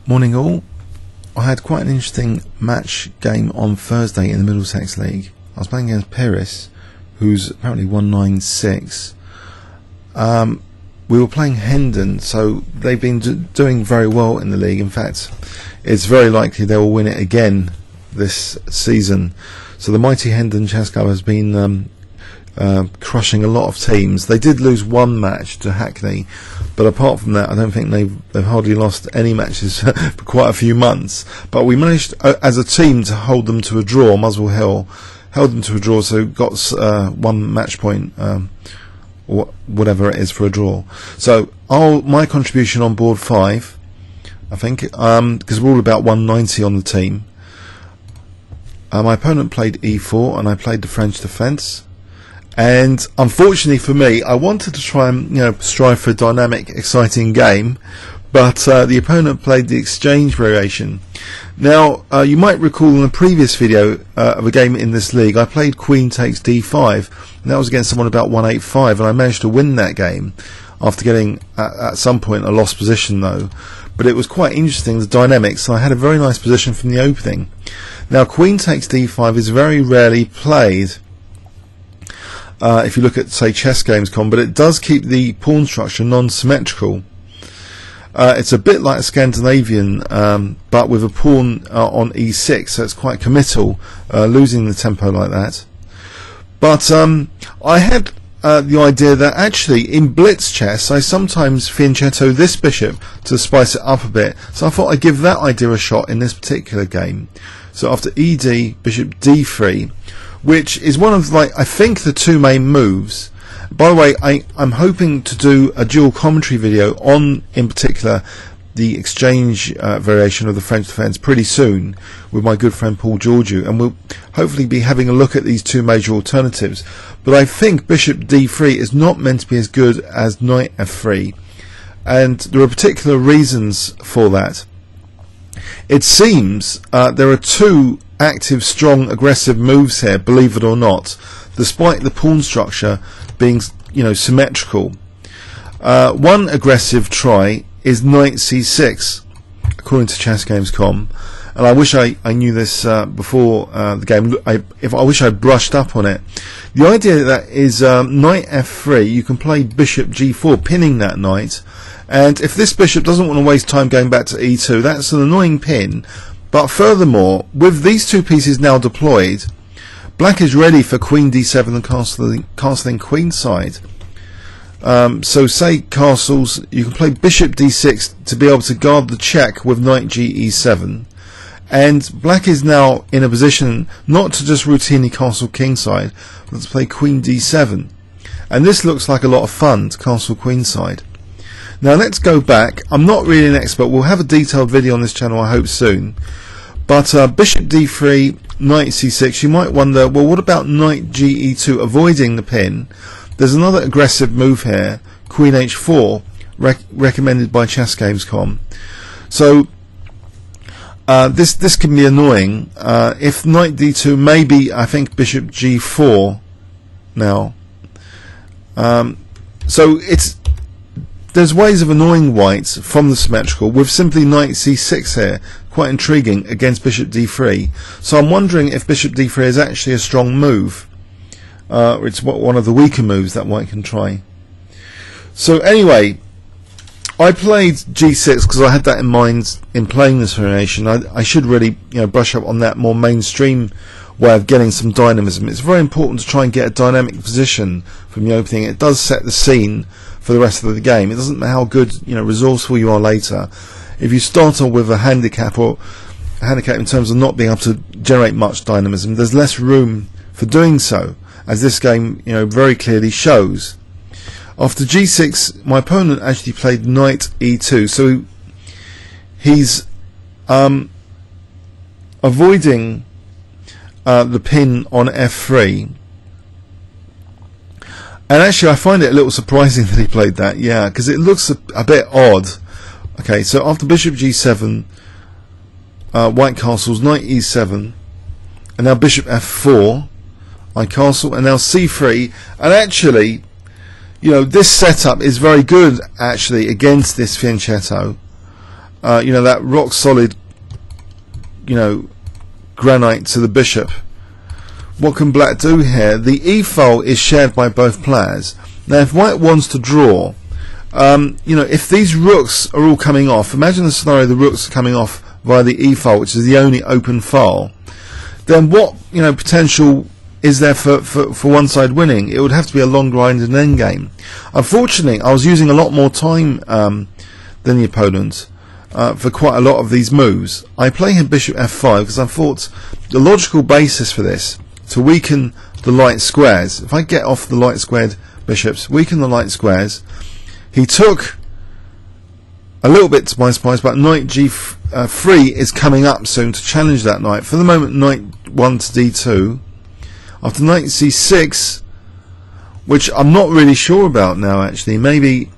Morning all. I had quite an interesting match game on Thursday in the Middlesex League. I was playing against Peiris, who's apparently won Nge7. We were playing Hendon, so they've been doing very well in the league. In fact, it's very likely they will win it again this season. So the mighty Hendon chess club has been crushing a lot of teams. They did lose one match to Hackney, but apart from that, I don't think they've hardly lost any matches for quite a few months. But we managed as a team to hold them to a draw. Muswell Hill held them to a draw, so got one match point, or whatever it is for a draw. So my contribution on board 5, I think, because we're all about 190 on the team. My opponent played e4 and I played the French defence. And unfortunately for me, I wanted to try and strive for a dynamic, exciting game, but the opponent played the exchange variation. Now, you might recall in a previous video of a game in this league, I played Queen takes d5, and that was against someone about 185, and I managed to win that game after getting at some point a lost position though. But it was quite interesting, the dynamics. So I had a very nice position from the opening. Now, Queen takes d5 is very rarely played. If you look at, say, chessgames.com, but it does keep the pawn structure non-symmetrical. It's a bit like a Scandinavian, but with a pawn on e6, so it's quite committal, losing the tempo like that. But I had the idea that actually in blitz chess, I sometimes fianchetto this bishop to spice it up a bit. So I thought I'd give that idea a shot in this particular game. So after ed, bishop d3, which is one of, I think, the two main moves. By the way, I'm hoping to do a dual commentary video on, in particular, the exchange variation of the French defence pretty soon with my good friend Paul Georgiou, and we'll hopefully be having a look at these two major alternatives. But I think bishop d3 is not meant to be as good as knight f3, and there are particular reasons for that. It seems there are two active, strong, aggressive moves here, believe it or not, despite the pawn structure being, symmetrical. One aggressive try is knight c6, according to chessgames.com, and I wish I knew this before the game. I wish I brushed up on it. The idea that is knight f3, you can play bishop g4, pinning that knight, and if this bishop doesn't want to waste time going back to e2, that's an annoying pin. But furthermore, with these two pieces now deployed, black is ready for queen d7 and castling queenside. So say castles, you can play bishop d6 to be able to guard the check with knight ge7. And black is now in a position not to just routinely castle kingside, but to play queen d7. And this looks like a lot of fun to castle queenside. Now let's go back. I'm not really an expert. We'll have a detailed video on this channel, I hope, soon. But bishop d3, knight c6, you might wonder, well, what about knight ge2, avoiding the pin? There's another aggressive move here, queen h4, recommended by chessgames.com. So this can be annoying. If knight d2, maybe I think bishop g4 now. So there's ways of annoying white from the symmetrical with simply knight c6 here, quite intriguing, against bishop d3. So I'm wondering if bishop d3 is actually a strong move. It's one of the weaker moves that white can try. So anyway, I played g6 because I had that in mind in playing this variation. I should really brush up on that more mainstream way of getting some dynamism. It's very important to try and get a dynamic position from the opening. It does set the scene for the rest of the game. It doesn't matter how good, resourceful you are later. If you start on with a handicap, or a handicap in terms of not being able to generate much dynamism, there's less room for doing so, as this game, very clearly shows. After g6, my opponent actually played knight e2, so he's avoiding the pin on f3. And actually I find it a little surprising that he played that, yeah, because it looks a bit odd. Okay, so after bishop g7, white castles, knight e7, and now bishop f4, I castle, and now c3, and actually, this setup is very good, actually, against this fianchetto. you know, that rock solid, you know, granite to the bishop. What can black do here? The e file is shared by both players. Now if white wants to draw, you know, if these rooks are all coming off, imagine the scenario the rooks are coming off via the e file, which is the only open file, then what, you know, potential is there for one side winning? It would have to be a long grinded endgame. Unfortunately, I was using a lot more time than the opponent for quite a lot of these moves. I play him bishop f5 because I thought the logical basis for this, to weaken the light squares. If I get off the light squared bishops, weaken the light squares. He took a little bit to my surprise, but knight g3 is coming up soon to challenge that knight. For the moment, knight 1 to d2. After knight c6, which I'm not really sure about now actually, maybe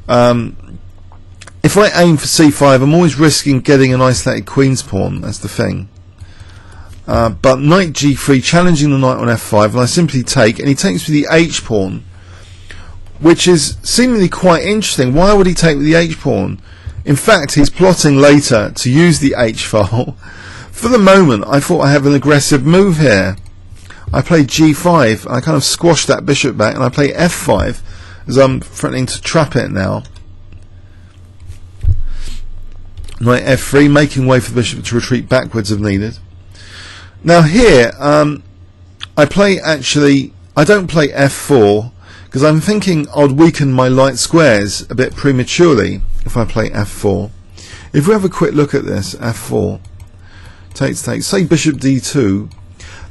if I aim for c5, I'm always risking getting an isolated queen's pawn, that's the thing. But knight g3 challenging the knight on f5, and I simply take, and he takes with the h pawn, which is seemingly quite interesting. Why would he take with the h pawn? In fact, he's plotting later to use the h file. For the moment, I thought I have an aggressive move here. I play g5, I kind of squash that bishop back, and I play f5 as I'm threatening to trap it now. Knight f3, making way for the bishop to retreat backwards if needed. Now here, I don't play f4 because I'm thinking I'd weaken my light squares a bit prematurely if I play f4. If we have a quick look at this, f4 takes, say bishop d2.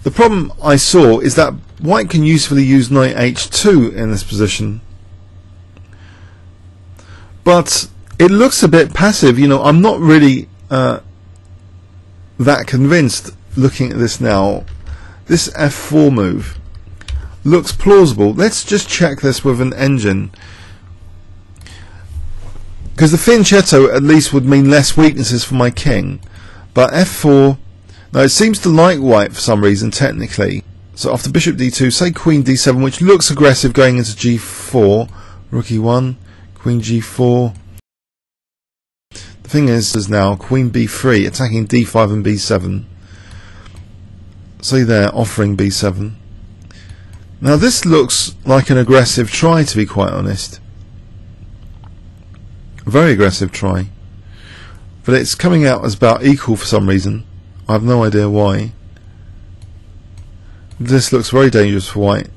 The problem I saw is that white can usefully use knight h2 in this position, but it looks a bit passive. You know, I'm not really that convinced looking at this now. This f4 move looks plausible. Let's just check this with an engine, because the fianchetto at least would mean less weaknesses for my king. But f4, now it seems to like white for some reason technically. So after bishop d2, say queen d7, which looks aggressive going into g4, rook e1, queen g4. The thing is now queen b3 attacking d5 and b7. See there, offering b7. Now this looks like an aggressive try, to be quite honest. A very aggressive try. But it's coming out as about equal for some reason. I have no idea why. This looks very dangerous for white.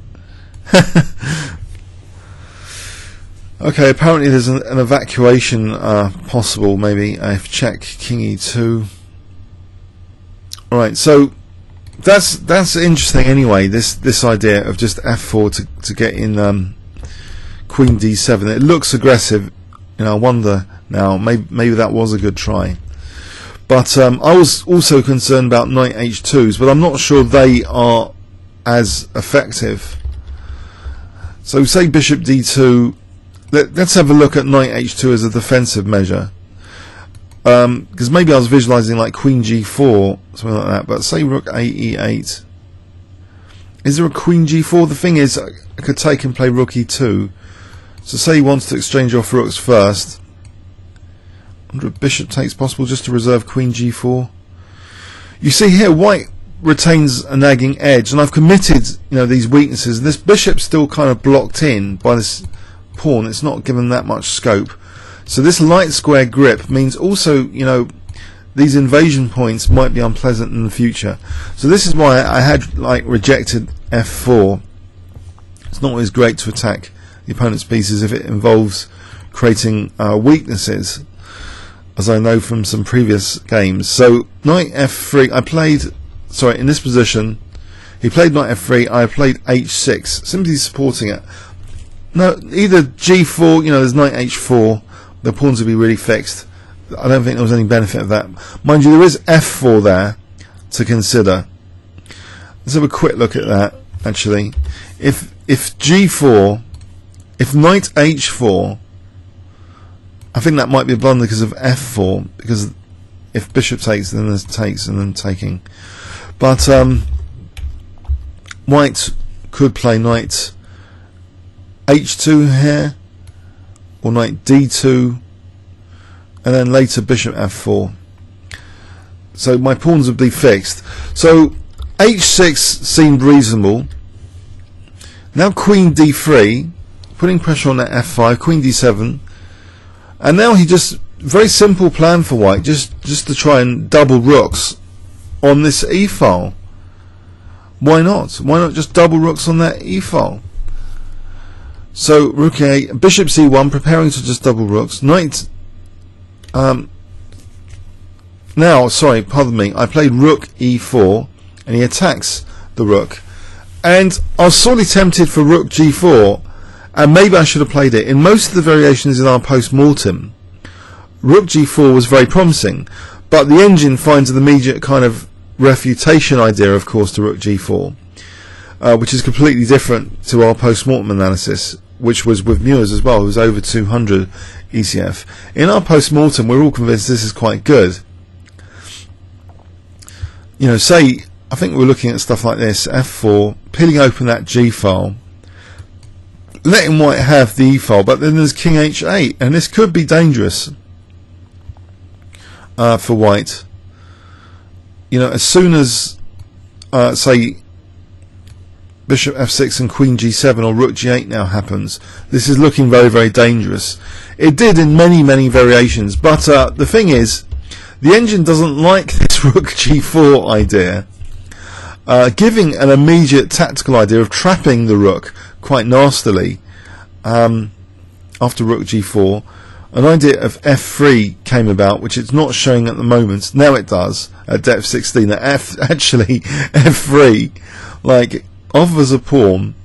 Okay, apparently there's an evacuation possible, maybe. If check king e2. Alright, so that's interesting anyway, this idea of just f4 to get in queen d7. It looks aggressive. You know, I wonder now, maybe that was a good try. But I was also concerned about knight h2s, but I'm not sure they are as effective. So say bishop d2. Let's have a look at knight h2 as a defensive measure, because maybe I was visualizing like queen g4, something like that. But say rook a e8. Is there a queen g4? The thing is, I could take and play rook e2. So say he wants to exchange off rooks first. I wonder if bishop takes possible just to reserve queen g4. You see here, white retains a nagging edge, and I've committed, you know, these weaknesses. This bishop's still kind of blocked in by this pawn. It's not given that much scope. So this light square grip means also, you know, these invasion points might be unpleasant in the future. So this is why I had like rejected f4. It's not always great to attack the opponent's pieces if it involves creating weaknesses, as I know from some previous games. So knight f3, I played, sorry, in this position he played knight f3, I played h6, simply supporting it. No, either g4, you know, there's knight h4, the pawns would be really fixed. I don't think there was any benefit of that. Mind you, there is f4 there to consider. Let's have a quick look at that, actually. If g4, if knight h4, I think that might be a blunder because of f4, because if bishop takes, then there's takes and then taking. But white could play knight h2 here, or knight d2, and then later bishop f4. So my pawns would be fixed. So h6 seemed reasonable. Now queen d3, putting pressure on that f5, queen d7, and now he just, very simple plan for white, just to try and double rooks on this e file. Why not? Why not just double rooks on that e file? So rook a, bishop c1, preparing to just double rooks. Knight. Now, sorry, pardon me. I played rook e4, and he attacks the rook. And I was sorely tempted for rook g4, and maybe I should have played it. In most of the variations in our post-mortem, rook g4 was very promising, but the engine finds an immediate kind of refutation idea, of course, to rook g4, which is completely different to our post-mortem analysis, which was with Muir's as well, who was over 200 ECF. In our post-mortem, we're all convinced this is quite good. You know, say, I think we're looking at stuff like this, f4, peeling open that g file, letting white have the e file, but then there's king h8, and this could be dangerous for white. You know, as soon as, say, bishop f6 and queen g7 or rook g8 now happens, this is looking very, very dangerous. It did in many, many variations, but the thing is, the engine doesn't like this rook g4 idea, giving an immediate tactical idea of trapping the rook quite nastily after rook g4. An idea of f3 came about, which it's not showing at the moment. Now it does at depth 16. That actually f3 like offers a pawn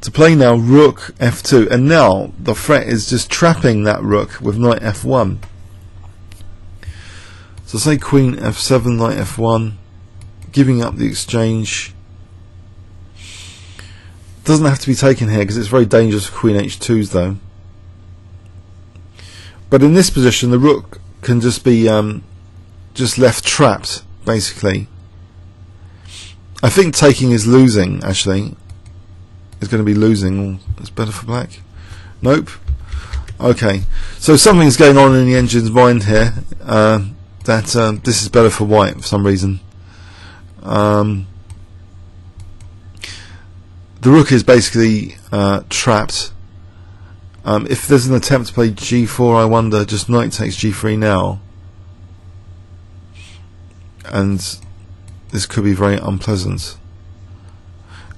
to play now rook f2, and now the threat is just trapping that rook with knight f1. So say queen f7, knight f1, giving up the exchange. Doesn't have to be taken here because it's very dangerous for queen h2s though. But in this position, the rook can just be just left trapped, basically. I think taking is losing, actually. It's going to be losing. It's better for black. Nope. Okay. So something's going on in the engine's mind here. That this is better for white for some reason. The rook is basically trapped. If there's an attempt to play g4, I wonder, just knight takes g3 now, and this could be very unpleasant.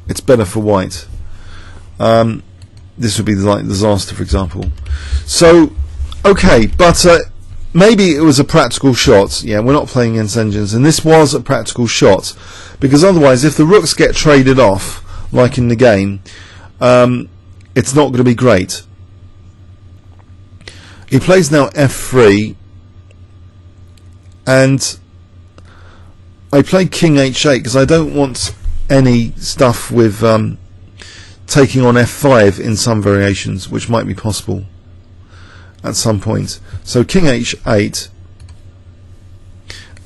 It's better for white. This would be like disaster, for example. So, okay, but maybe it was a practical shot. Yeah, we're not playing against engines, and this was a practical shot, because otherwise, if the rooks get traded off, like in the game, it's not going to be great. He plays now f3, and I play king h8 because I don't want any stuff with taking on f5 in some variations, which might be possible at some point. So king h8,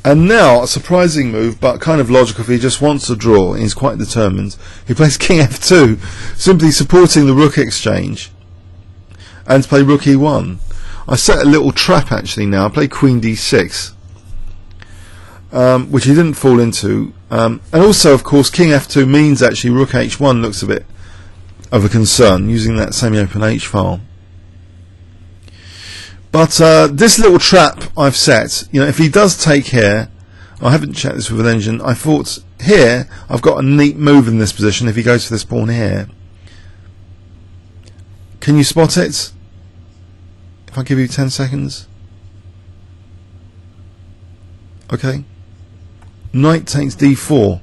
and now a surprising move, but kind of logical if he just wants to draw and he's quite determined. He plays king f2, simply supporting the rook exchange, and to play rook e1. I set a little trap actually now. I play queen d6, which he didn't fall into, and also of course king f2 means actually rook h1 looks a bit of a concern using that semi-open h file. But this little trap I've set, you know, if he does take here, I haven't checked this with an engine, I thought here I've got a neat move in this position if he goes for this pawn here. Can you spot it? If I give you 10 seconds. Okay. Knight takes d4,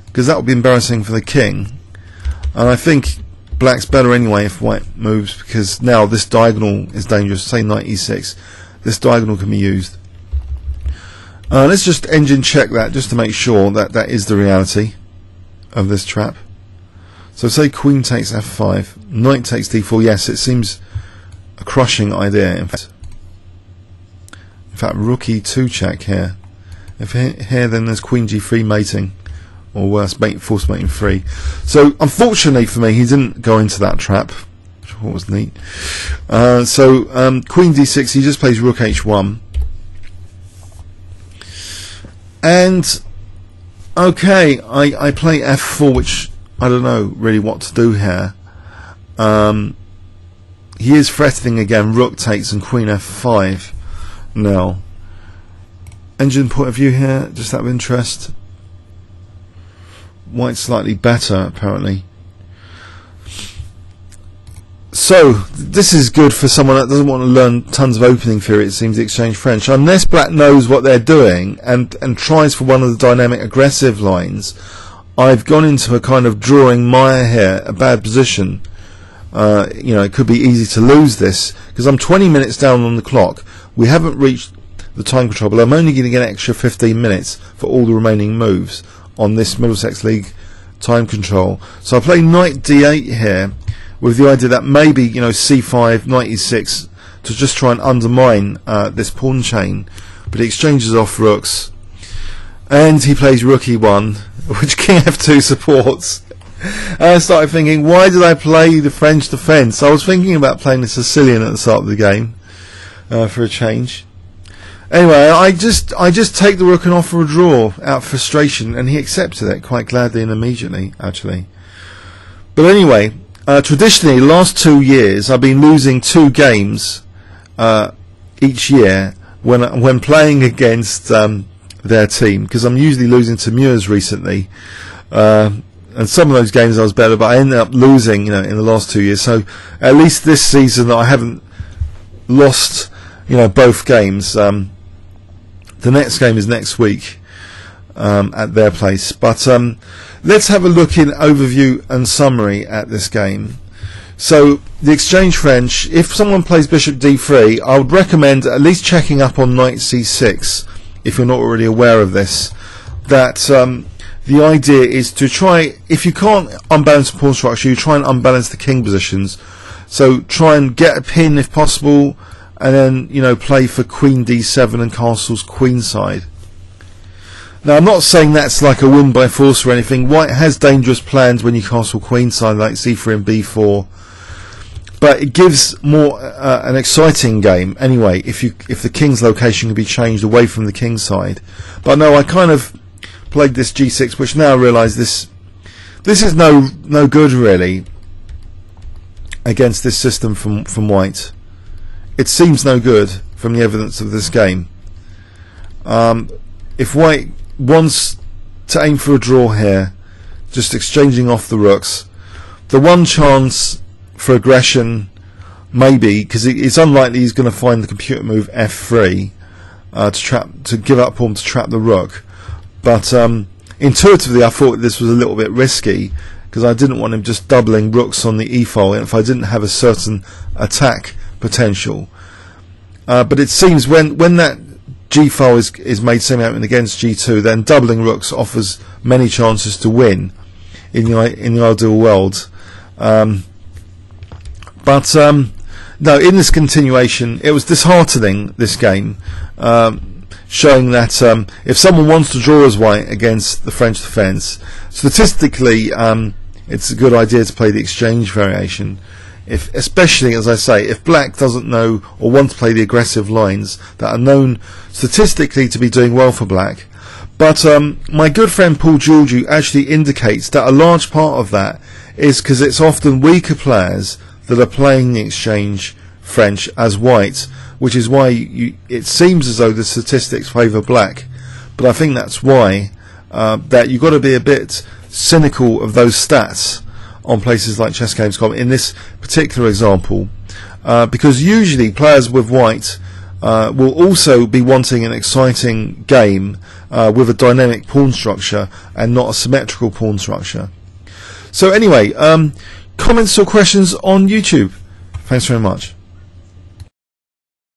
because that would be embarrassing for the king, and I think black's better anyway if white moves, because now this diagonal is dangerous. Say knight e6, this diagonal can be used. Let's just engine check that just to make sure that that is the reality of this trap. So say queen takes f5, knight takes d4. Yes, it seems a crushing idea. In fact, rook e2 check here. If here, then there's queen g3 mating, or worse, force mating 3. So unfortunately for me, he didn't go into that trap, which what was neat. So Queen D6, he just plays Rook H1. And okay, I play F4, which I don't know really what to do here. He is threatening again, Rook takes and Queen F5. Now, engine point of view here, just out of interest. White's slightly better, apparently. So, this is good for someone that doesn't want to learn tons of opening theory, it seems, the exchange French. Unless black knows what they're doing and tries for one of the dynamic aggressive lines, I've gone into a kind of drawing mire here, a bad position. You know, it could be easy to lose this, because I'm 20 minutes down on the clock. We haven't reached the time control, but I'm only going to get an extra 15 minutes for all the remaining moves on this Middlesex League time control. So I play knight d8 here, with the idea that maybe, you know, c5, knight e6, to just try and undermine this pawn chain. But he exchanges off rooks, and he plays rook e1, which king f2 supports. And I started thinking, why did I play the French defence? I was thinking about playing the Sicilian at the start of the game for a change. Anyway, I just take the rook and offer a draw out of frustration, and he accepted it quite gladly and immediately, actually. But anyway, traditionally, the last 2 years, I've been losing 2 games each year when playing against their team, because I'm usually losing to Muirs recently. And some of those games I was better, but I ended up losing, you know, in the last 2 years. So at least this season I haven't lost, you know, both games. The next game is next week at their place. But let's have a look in overview and summary at this game. So the exchange French, if someone plays bishop d3, I would recommend at least checking up on knight c6, if you're not already aware of this, that the idea is to try, if you can't unbalance the pawn structure, you try and unbalance the king positions. So try and get a pin if possible, and then, you know, play for queen d7 and castles queenside. Now, I'm not saying that's like a win by force or anything. White has dangerous plans when you castle queenside, like c3 and b4, but it gives more an exciting game anyway if the king's location can be changed away from the king side. But no, I kind of played this g6, which now I realise this is no good really against this system from white. It seems no good from the evidence of this game. If white wants to aim for a draw here, just exchanging off the rooks, the one chance for aggression maybe, because it's unlikely he's going to find the computer move f3 to give up pawn to trap the rook. But intuitively I thought this was a little bit risky, because I didn't want him just doubling rooks on the e-file if I didn't have a certain attack potential. But it seems when that g-file is made semi-open against g2, then doubling rooks offers many chances to win in the ideal world. But no, in this continuation it was disheartening, this game, showing that if someone wants to draw as white against the French defence, statistically it's a good idea to play the exchange variation, especially, as I say, if black doesn't know or want to play the aggressive lines that are known statistically to be doing well for black. But my good friend Paul Giorgio actually indicates that a large part of that is because it's often weaker players that are playing the exchange French as white, which is why it seems as though the statistics favour black. But I think that's why that you've got to be a bit cynical of those stats on places like chessgames.com in this particular example, because usually players with white will also be wanting an exciting game with a dynamic pawn structure and not a symmetrical pawn structure. So anyway, comments or questions on YouTube? Thanks very much.